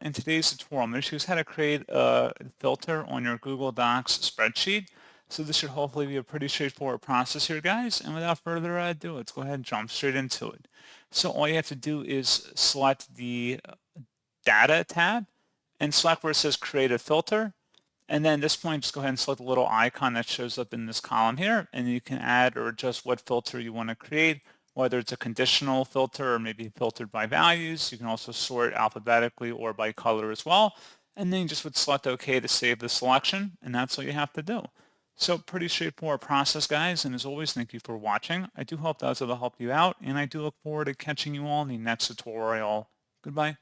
in today's tutorial, I'm going to show you how to create a filter on your Google Docs spreadsheet. So this should hopefully be a pretty straightforward process here, guys. And without further ado, let's go ahead and jump straight into it. So all you have to do is select the Data tab and select where it says Create a Filter. And then at this point, just go ahead and select the little icon that shows up in this column here, and you can add or adjust what filter you want to create, whether it's a conditional filter or maybe filtered by values. You can also sort alphabetically or by color as well. And then you just would select OK to save the selection, and that's all you have to do. So pretty straightforward process, guys, and as always, thank you for watching. I do hope that was able to help you out, and I do look forward to catching you all in the next tutorial. Goodbye.